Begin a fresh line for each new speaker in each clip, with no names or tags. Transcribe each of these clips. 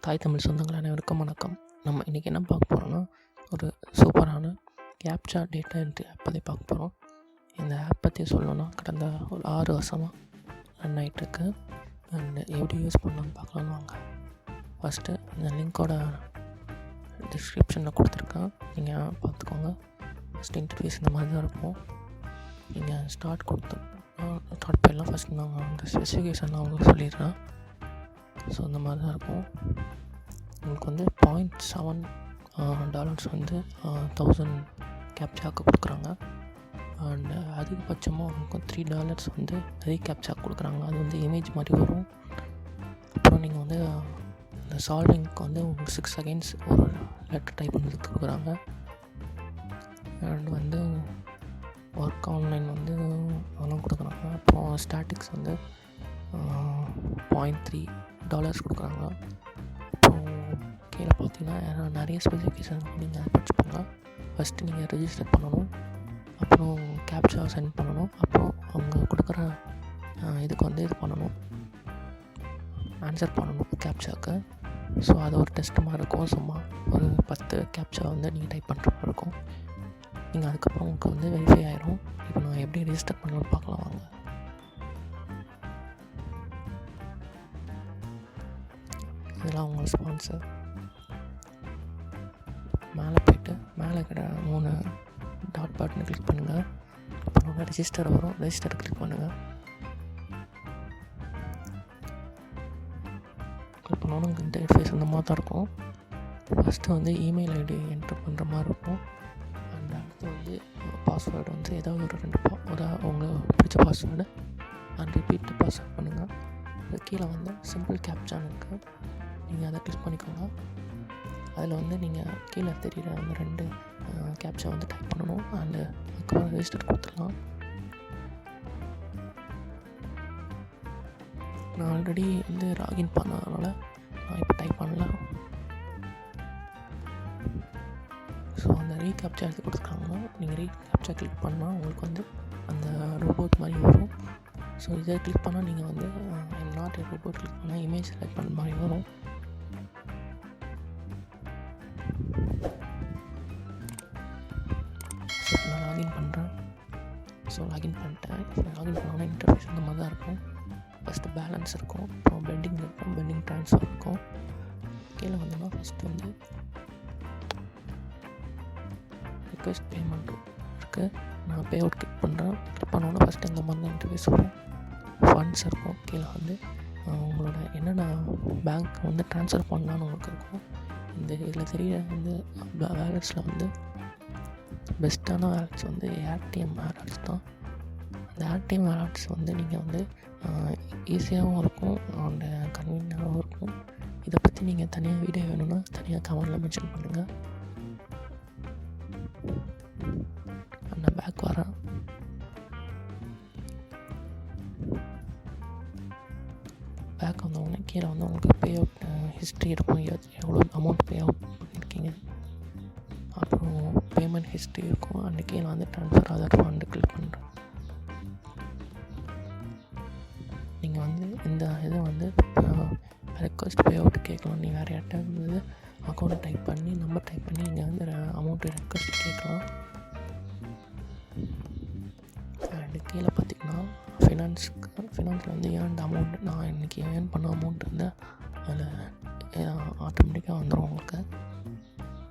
தாய் தமிழ் சொந்தங்கள் அனைவருக்கும் வணக்கம். நம்ம இன்றைக்கி என்ன பார்க்க போகிறோன்னா, ஒரு சூப்பரான கேப்சா டேட்டா என்ட்ரி ஆப் பற்றி பார்க்க போகிறோம். இந்த ஆப் பற்றி சொல்லணுன்னா, கடந்த ஒரு 6 வருஷமாக ரன் ஆகிட்டுருக்கு. அண்ட் எப்படி யூஸ் பண்ணலான்னு பார்க்கலான்னு வாங்க. ஃபஸ்ட்டு இந்த லிங்க்கோட டிஸ்கிரிப்ஷனில் கொடுத்துருக்கேன், நீங்கள் பார்த்துக்கோங்க. ஃபஸ்ட் இன்டர்ஃபேஸ் இந்த மாதிரி தான் இருக்கும். நீங்கள் ஸ்டார்ட் பண்ணலாம். ஃபஸ்ட் நாங்கள் அந்த ஸ்பெசிஃபிகேஷன்லாம் உங்களுக்கு சொல்லிடுறேன். ஸோ இந்த மாதிரி தான் இருக்கும். உங்களுக்கு வந்து $0.7 வந்து 1000 கேப்சாக்கு கொடுக்குறாங்க. அண்ட் அதிகபட்சமாக உங்களுக்கு $3 வந்து கேப்சாக்கு கொடுக்குறாங்க. அது வந்து இமேஜ் மாதிரி வரும். அப்புறம் நீங்கள் வந்து இந்த சால்விங்க்கு வந்து உங்களுக்கு 6 செகண்ட்ஸ் ஒரு லெட்டர் டைப் பண்ணி கொடுக்குறாங்க. அண்ட் வந்து ஒர்க் ஆன்லைன் வந்து அதெல்லாம் கொடுக்குறாங்க. அப்புறம் ஸ்டாட்டிக்ஸ் வந்து $0.3 கொடுக்குறாங்க. அப்புறம் கீழே பார்த்தீங்கன்னா நிறைய ஸ்பெசிஃபிகேஷன் நீங்கள் அதை படிச்சுப்போங்க. ஃபஸ்ட்டு நீங்கள் ரெஜிஸ்டர் பண்ணணும், அப்புறம் கேப்சா சென்ட் பண்ணணும், அப்புறம் அவங்க கொடுக்குற இதுக்கு வந்து இது பண்ணணும், ஆன்சர் பண்ணணும் கேப்சாவுக்கு. ஸோ அது ஒரு டெஸ்ட் மாதிரி இருக்கும். சும்மா ஒரு 10 கேப்சா வந்து நீங்கள் டைப் பண்ணுற மாதிரி இருக்கும். நீங்கள் அதுக்கப்புறம் உங்களுக்கு வந்து வெரிஃபை ஆகிடும். இப்போ நான் எப்படி ரெஜிஸ்டர் பண்ணணும்னு பார்க்கலாம் வாங்க. இதெல்லாம் உங்கள் ஸ்பான்சர். மேலே போய்ட்டு மேலே இருக்கிற 3 டாட் பட்டனை கிளிக் பண்ணுங்கள். அப்புறம் ரெஜிஸ்டர் வரும், ரெஜிஸ்டர் கிளிக் பண்ணுங்கள். கிளிக் பண்ணோன்னு உங்களுக்கு இன்டர்ஃபேஸ் இந்த மாதிரி தான் இருக்கும். ஃபஸ்ட்டு வந்து இமெயில் ஐடி என்ட்ரு பண்ணுற மாதிரி இருக்கும். அண்ட் அடுத்து வந்து பாஸ்வேர்டு வந்து ஏதாவது ஒரு 2 உங்களுக்கு பிடிச்ச பாஸ்வேர்டு அண்ட் ரிப்பீட் பாஸ்வேர்ட் பண்ணுங்கள். அது கீழே வந்து சிம்பிள் கேப்சான்னு இருக்குது, நீங்கள் அதை கிளிக் பண்ணிக்கோங்க. அதில் வந்து நீங்கள் கீழே தெரிகிற அந்த 2 கேப்சா வந்து டைப் பண்ணணும். அண்டு அதுக்கப்புறம் ரெஜிஸ்டர் கொடுத்துடலாம். நான் ஆல்ரெடி வந்து லாகின் பண்ணதுனால நான் இப்போ டைப் பண்ணலாம். ஸோ அந்த ரீகேப்சா எடுத்து கொடுத்துருக்காங்க. நீங்கள் ரீகேப்சா கிளிக் பண்ணால் உங்களுக்கு வந்து அந்த ரோபோட் மாதிரி வரும். ஸோ இதை கிளிக் பண்ணால் நீங்கள் வந்து I'm not a robot click பண்ணால் இமேஜ் செலக்ட் பண்ணுற மாதிரி வரும். ஸோ நான் லாகின் பண்ணுறேன். ஸோ லாகின் பண்ணிட்டேன். லாகின் பண்ணோன்னா இன்டர்ஃபேஸ் அந்த மாதிரி தான் இருக்கும். ஃபஸ்ட்டு பேலன்ஸ் இருக்கும், அப்புறம் பெண்டிங் இருக்கும், பெண்டிங் ட்ரான்ஸ்ஃபர் இருக்கும். கீழே வந்தோன்னா ஃபஸ்ட்டு வந்து ரிக்வெஸ்ட் பேமெண்ட் இருக்குது. நான் பே அவுட் கிளிக் பண்ணுறேன். கிளிக் பண்ணோன்னா ஃபஸ்ட்டு இந்த மாதிரி தான் இன்டர்ஃபேஸ் வரும். ஃபண்ட்ஸ் இருக்கும். கீழே வந்து உங்களோட என்னென்ன பேங்க் வந்து ட்ரான்ஸ்ஃபர் பண்ணலான்னு உங்களுக்கு இருக்கும். இந்த இதில் தெரிய வந்து வேலட்ஸில் வந்து பெஸ்ட்டான வேலட்ஸ் வந்து ஏடிஎம் வேலட்ஸ் தான். அந்த ஏடிஎம் வேலட்ஸ் வந்து நீங்கள் வந்து ஈஸியாகவும் இருக்கும் அண்ட் கன்வீனியன்ட்டாகவும் இருக்கும். இதை பற்றி நீங்கள் தனியாக வீடியோ வேணும்னா தனியாக கமெண்டில் மென்ஷன் பண்ணுங்கள். நான் பேக் வரேன். பேக் வந்தவொடனே கீழே வந்து உங்களுக்கு பே அவுட் ஹிஸ்ட்ரி இருக்கும், எவ்வளோ அமௌண்ட் பே அவுட் பண்ணியிருக்கீங்க, அப்புறம் பேமெண்ட் ஹிஸ்ட்ரி இருக்கும். அண்ட் கீழே வந்து ட்ரான்ஸ்ஃபர் அதர் ஃபண்டு கிளிக் பண்ணுறேன். நீங்கள் வந்து இந்த இதை வந்து ரெக்வஸ்ட் பே அவுட் கேட்கலாம். நீங்கள் வேறு யார்கிட்ட வந்து அக்கௌண்ட் டைப் பண்ணி நம்பர் டைப் பண்ணி நீங்கள் வந்து அமௌண்ட்டு ரெக்வஸ்ட் கேட்கலாம். அண்டு கீழே பார்த்திங்கன்னா ஃபினான்ஸில் வந்து ஏர்ன்ட் அமௌண்ட், நான் இன்றைக்கி ஏர்ன் பண்ண அமௌண்ட் வந்து அதில் ஆட்டோமேட்டிக்காக வந்துடும் உங்களுக்கு.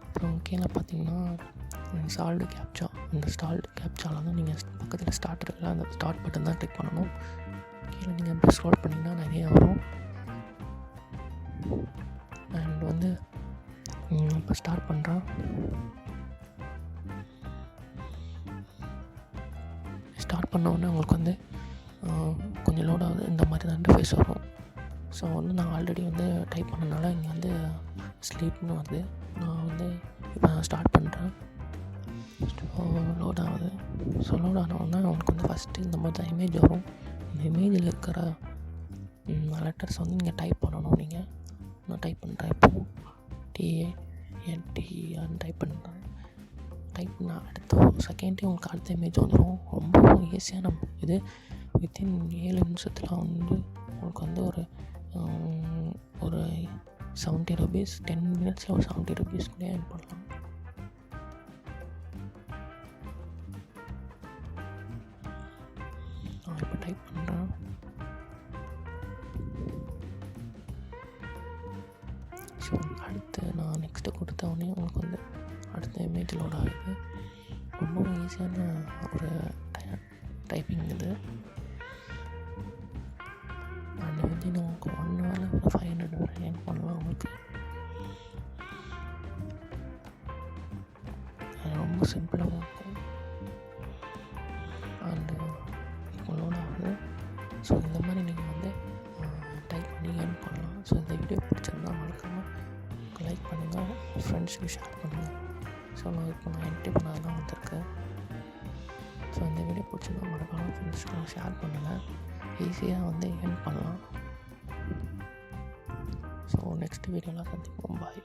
அப்புறம் கீழே பார்த்திங்கன்னா சால்டு கேப்சா, இந்த சால்டு கேப்சாவில் தான் நீங்கள் பக்கத்தில் ஸ்டார்ட் இருக்குல்ல, அந்த ஸ்டார்ட் பட்டன் தான் கிளிக் பண்ணணும். கீழே நீங்கள் எப்படி ஸ்க்ரோல் பண்ணிங்கன்னா நிறைய வரும். அண்ட் வந்து இப்போ ஸ்டார்ட் பண்ணுறேன். ஸ்டார்ட் பண்ணோடனே உங்களுக்கு வந்து கொஞ்சம் லோட் ஆகுது. இந்த மாதிரி தான் இன்டர்ஃபேஸ் வரும். ஸோ வந்து நான் ஆல்ரெடி வந்து டைப் பண்ணனால இங்கே வந்து ஸ்லீப்னு வருது. நான் வந்து இப்போ ஸ்டார்ட் பண்ணுறேன். லோட் ஆகுது. ஸோ லோட் ஆனவுடனே உங்களுக்கு வந்து ஃபஸ்ட்டு இந்த மாதிரி தான் இமேஜ் வரும். இந்த இமேஜில் இருக்கிற லெட்டர்ஸ் வந்து நீங்கள் டைப் பண்ணணும். நான் டைப் பண்ணுறேன். இப்போது TANTEN டைப் பண்ணுறேன். டைப் பண்ண அடுத்த செகண்டே உங்களுக்கு அடுத்த இமேஜ் வந்துடும். ரொம்ப ஈஸியான இது. வித்தின் 7 நிமிஷத்தில் வந்து உங்களுக்கு வந்து ஒரு ₹70 10 மினிட்ஸில் ஒரு ₹70 கூட ஏர்ன் பண்ணலாம். நான் இப்போ டைப் பண்ணுறேன். ஸோ அடுத்து நான் நெக்ஸ்ட்டு கொடுத்தவொடனே உங்களுக்கு வந்து அடுத்த இமேஜ் லோட் ஆகுது. ரொம்ப ஈஸியான ஒரு டைப்பிங் இது. அண்ட் வந்து நமக்கு 1 ஹவரில் ஒரு $500 ஏர்ன் பண்ணலாம். உங்களுக்கு ரொம்ப சிம்பிளாக தான் இருக்கும். அண்டு இப்போ லோட் ஆகுது. ஸோ இந்த மாதிரி நீங்கள் வந்து டைப் பண்ணி ஏர்ன் பண்ணலாம். ஸோ இந்த வீடியோ பிடிச்சிருந்தா மறக்காமல் லைக் பண்ணுங்கள், ஃப்ரெண்ட்ஸுக்கு ஷேர் பண்ணுங்கள். ஸோ நான் என்கிட்ட இப்போ தான் வந்திருக்கேன். ஸோ இந்த வீடியோ பிடிச்சிருந்தா மறக்காமல் ஃப்ரெண்ட்ஸ்க்கு ஷேர் பண்ணுங்கள். ஈஸியாக வந்து ஏர்ன் பண்ணலாம். ஸோ நெக்ஸ்ட் வீடியோவில் சந்திப்போம். பாய்.